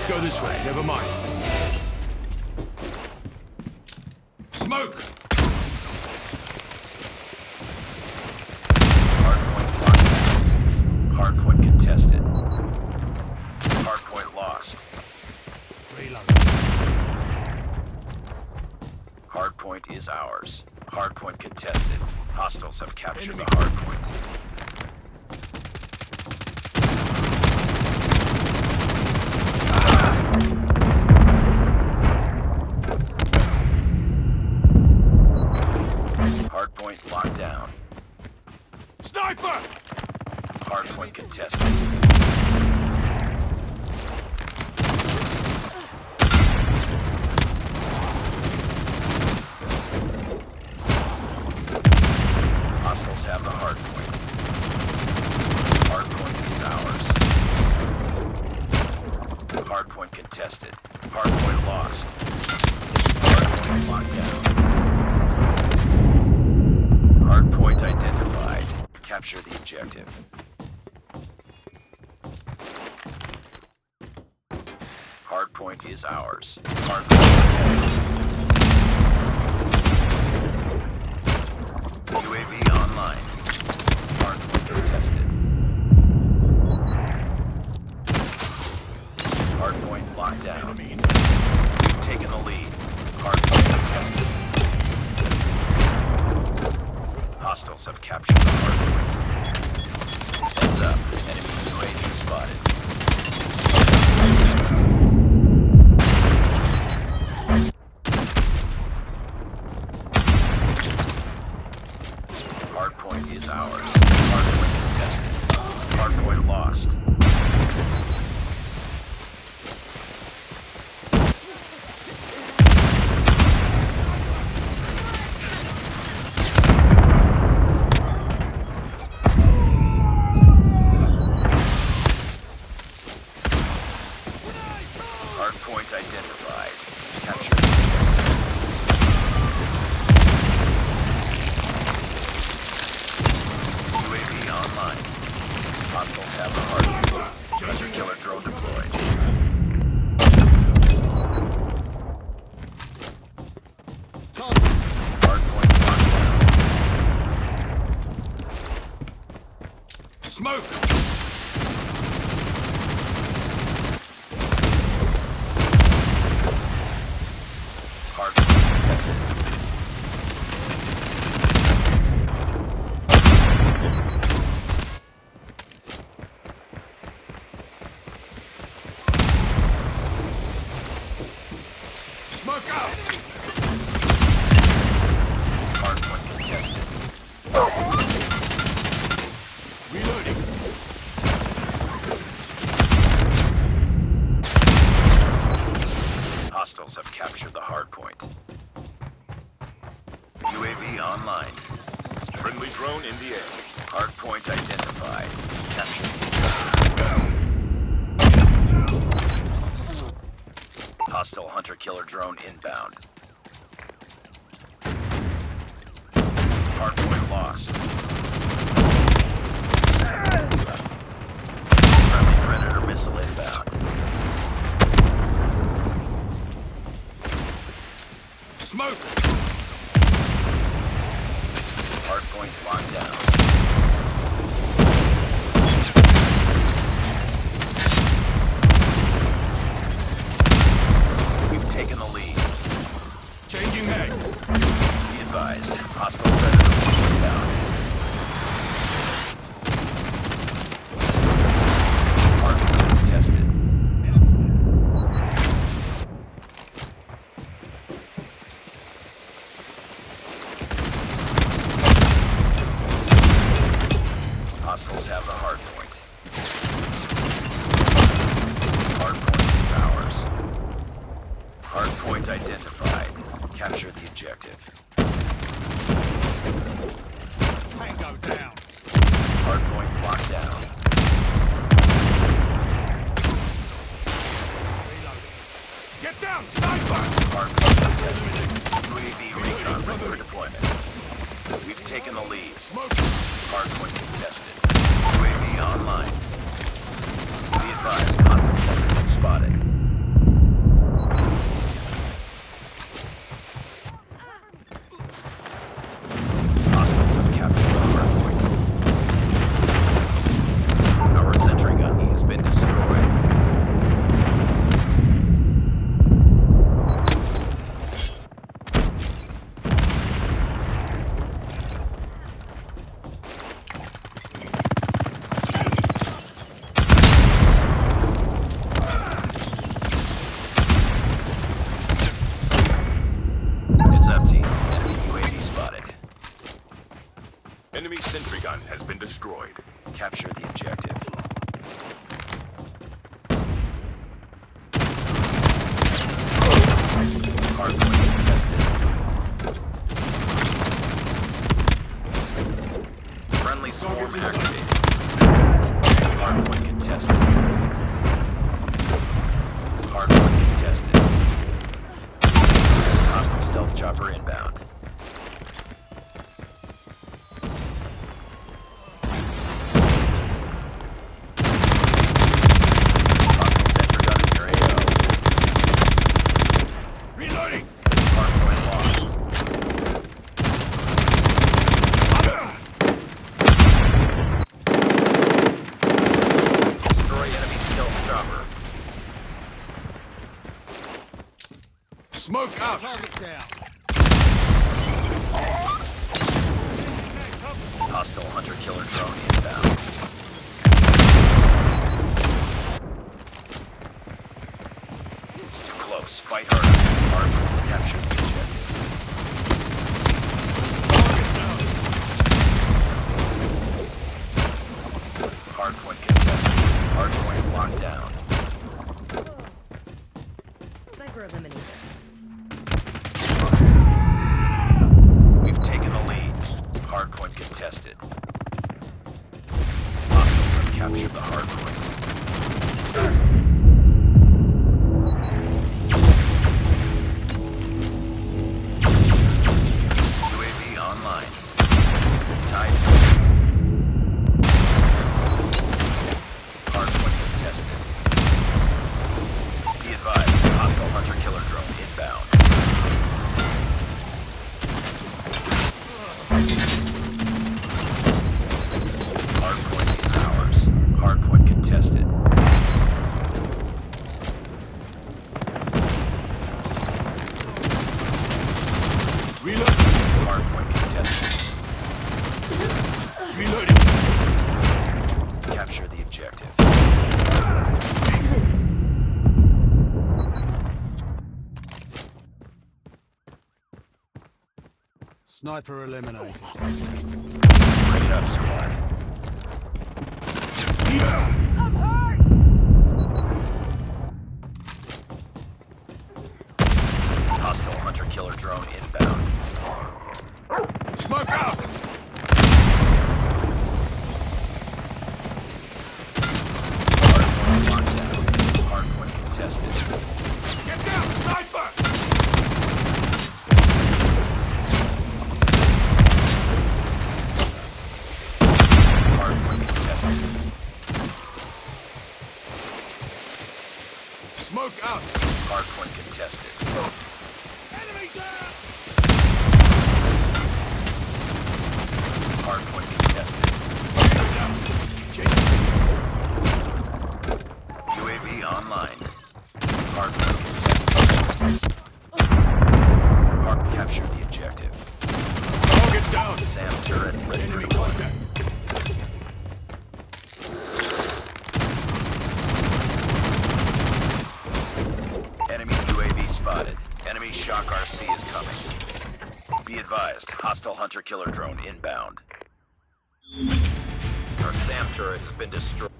Let's go this way. Never mind. Smoke! Hardpoint contested. Hardpoint lost. Reload. Hardpoint is ours. Hardpoint contested. Hostiles have captured the hardpoint. Hardpoint locked down. Sniper! Hardpoint contested. Hostiles have the hardpoint. Hardpoint is ours. Hardpoint contested. Hardpoint lost. Hardpoint locked down. Hardpoint identified. Capture the objective. Hardpoint is ours. Hardpoint contested. UAV online. Hardpoint contested. Hardpoint locked down. We've taken the lead. Hardpoint contested. Hostiles have captured the hardpoint. Heads up. Enemy UAV spotted. Hardpoint is ours. Hardpoint contested. Hardpoint lost. Hardpoint identified. Capture. UAV online. Hostiles have the hardpoint. Hunter killer drone deployed. Hardpoint locked down. Smoke! Hardpoint contested. Smoke out! Hardpoint contested. Reloading. Hostiles have captured the hardpoint. UAV online. Friendly drone in the air. Hardpoint identified. Captured. Hostile hunter-killer drone inbound. Hardpoint lost. Friendly Predator missile inbound. Smoke! Hardpoint locked down. We've taken the lead. Changing mag. Be advised, hostile Predator missile inbound. Hardpoint contested. Hostiles have the hardpoint. Hardpoint is ours. Hardpoint identified. Capture the objective. Tango down. Hardpoint locked down. Reloading. Get down, sniper! Hardpoint contested. UAV recon ready for deployment. We've taken the lead. Smoke! Hardpoint contested. UAV online. Be advised, hostile sector been spotted. Hardpoint contested. Friendly swarm activated. Hardpoint contested. Hardpoint contested. Hostile stealth chopper inbound. Hostile sentry gun in your AO. Reloading! Hardpoint lost. Destroy enemy stealth chopper. Smoke out! Target down. Hostile hunter-killer drone inbound. It's too close. Fight harder. Hardpoint capture the objective. Hardpoint contested. Hardpoint locked down. Sniper eliminated. We've taken the lead. Hardpoint contested. Hostiles have captured the hardpoint. UAV online. Tied. Hardpoint contested. Be advised, hostile hunter-killer drone inbound. Hardpoint is ours. Hardpoint contested. Reloading! Hardpoint contested. Reloading! Capture the objective. Sniper eliminated. Bring it up, squad. I'm hurt! Hostile hunter-killer drone inbound. Smoke out! Hardpoint locked down. Hardpoint contested. Get down, sniper! Hardpoint contested. Smoke out! Hardpoint contested. Enemy down! Hardpoint contested. UAV online. Hardpoint contested. Capture the objective. Target down! SAM turret ready for Enemy deployment. contact! Enemy UAV spotted. Enemy shock RC is coming. Be advised, hostile hunter-killer drone inbound. Our SAM turret has been destroyed.